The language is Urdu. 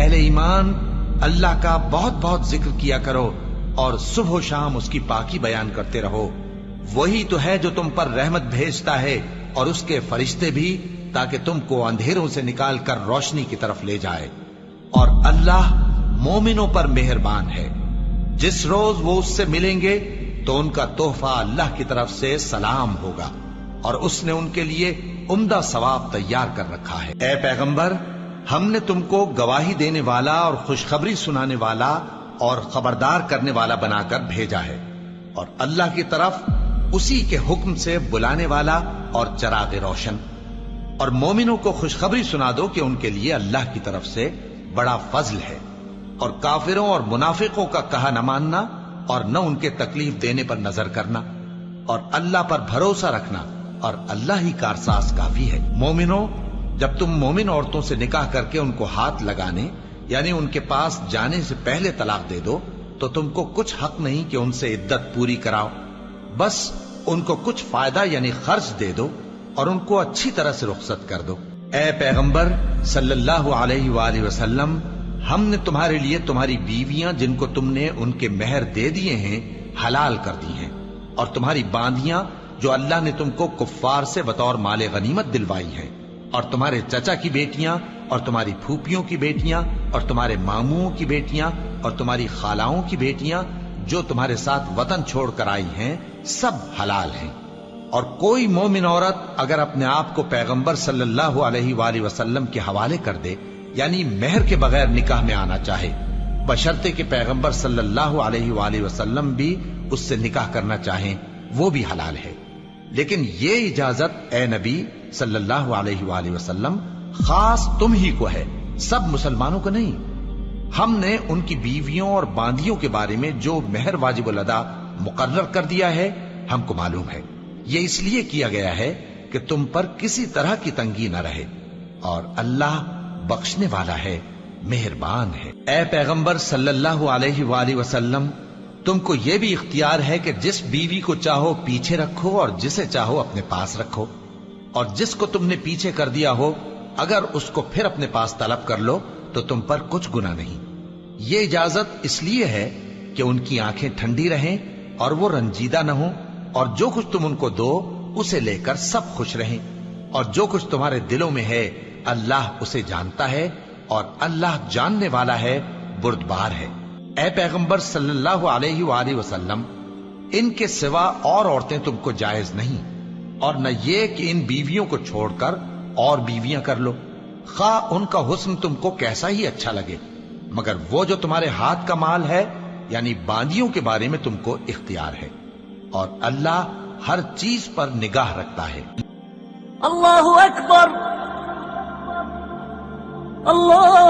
اہل ایمان اللہ کا بہت بہت ذکر کیا کرو اور صبح و شام اس کی پاکی بیان کرتے رہو. وہی تو ہے جو تم پر رحمت بھیجتا ہے اور اس کے فرشتے بھی، تاکہ تم کو اندھیروں سے نکال کر روشنی کی طرف لے جائے. اور اللہ مومنوں پر مہربان ہے. جس روز وہ اس سے ملیں گے تو ان کا تحفہ اللہ کی طرف سے سلام ہوگا، اور اس نے ان کے لیے عمدہ ثواب تیار کر رکھا ہے. اے پیغمبر، ہم نے تم کو گواہی دینے والا اور خوشخبری سنانے والا اور خبردار کرنے والا بنا کر بھیجا ہے، اور اللہ کی طرف اسی کے حکم سے بلانے والا اور چراغ روشن. اور مومنوں کو خوشخبری سنا دو کہ ان کے لیے اللہ کی طرف سے بڑا فضل ہے، اور کافروں اور منافقوں کا کہا نہ ماننا اور نہ ان کے تکلیف دینے پر نظر کرنا، اور اللہ پر بھروسہ رکھنا، اور اللہ ہی کارساز کافی ہے. مومنوں، جب تم مومن عورتوں سے نکاح کر کے ان کو ہاتھ لگانے یعنی ان کے پاس جانے سے پہلے طلاق دے دو تو تم کو کچھ حق نہیں کہ ان سے عدت پوری کراؤ. بس ان کو کچھ فائدہ یعنی خرچ دے دو اور ان کو اچھی طرح سے رخصت کر دو. اے پیغمبر صلی اللہ علیہ وآلہ وسلم، ہم نے تمہارے لیے تمہاری بیویاں جن کو تم نے ان کے مہر دے دیے ہیں حلال کر دی ہیں، اور تمہاری باندیاں جو اللہ نے تم کو کفار سے بطور مال غنیمت دلوائی ہیں، اور تمہارے چچا کی بیٹیاں اور تمہاری پھوپھیوں کی بیٹیاں اور تمہارے ماموں کی بیٹیاں اور تمہاری خالاؤں کی بیٹیاں جو تمہارے ساتھ وطن چھوڑ کر آئی ہیں، سب حلال ہیں. اور کوئی مومن عورت اگر اپنے آپ کو پیغمبر صلی اللہ علیہ وآلہ وسلم کے حوالے کر دے یعنی مہر کے بغیر نکاح میں آنا چاہے، بشرطے کہ پیغمبر صلی اللہ علیہ وآلہ وسلم بھی اس سے نکاح کرنا چاہیں، وہ بھی حلال ہے. لیکن یہ اجازت اے نبی صلی اللہ علیہ وآلہ وسلم خاص تم ہی کو ہے، سب مسلمانوں کو نہیں. ہم نے ان کی بیویوں اور باندیوں کے بارے میں جو مہر واجب الادا مقرر کر دیا ہے ہم کو معلوم ہے. یہ اس لیے کیا گیا ہے کہ تم پر کسی طرح کی تنگی نہ رہے، اور اللہ بخشنے والا ہے، مہربان ہے. اے پیغمبر صلی اللہ علیہ وآلہ وسلم، تم کو یہ بھی اختیار ہے کہ جس بیوی کو چاہو پیچھے رکھو اور جسے چاہو اپنے پاس رکھو، اور جس کو تم نے پیچھے کر دیا ہو اگر اس کو پھر اپنے پاس طلب کر لو تو تم پر کچھ گناہ نہیں. یہ اجازت اس لیے ہے کہ ان کی آنکھیں ٹھنڈی رہیں اور وہ رنجیدہ نہ ہوں، اور جو کچھ تم ان کو دو اسے لے کر سب خوش رہیں، اور جو کچھ تمہارے دلوں میں ہے اللہ اسے جانتا ہے، اور اللہ جاننے والا ہے، بردبار ہے. اے پیغمبر صلی اللہ علیہ وآلہ وسلم، ان کے سوا اور عورتیں تم کو جائز نہیں، اور نہ یہ کہ ان بیویوں کو چھوڑ کر اور بیویاں کر لو، خواہ ان کا حسن تم کو کیسا ہی اچھا لگے، مگر وہ جو تمہارے ہاتھ کا مال ہے یعنی باندیوں کے بارے میں تم کو اختیار ہے، اور اللہ ہر چیز پر نگاہ رکھتا ہے. اللہ اکبر، اللہ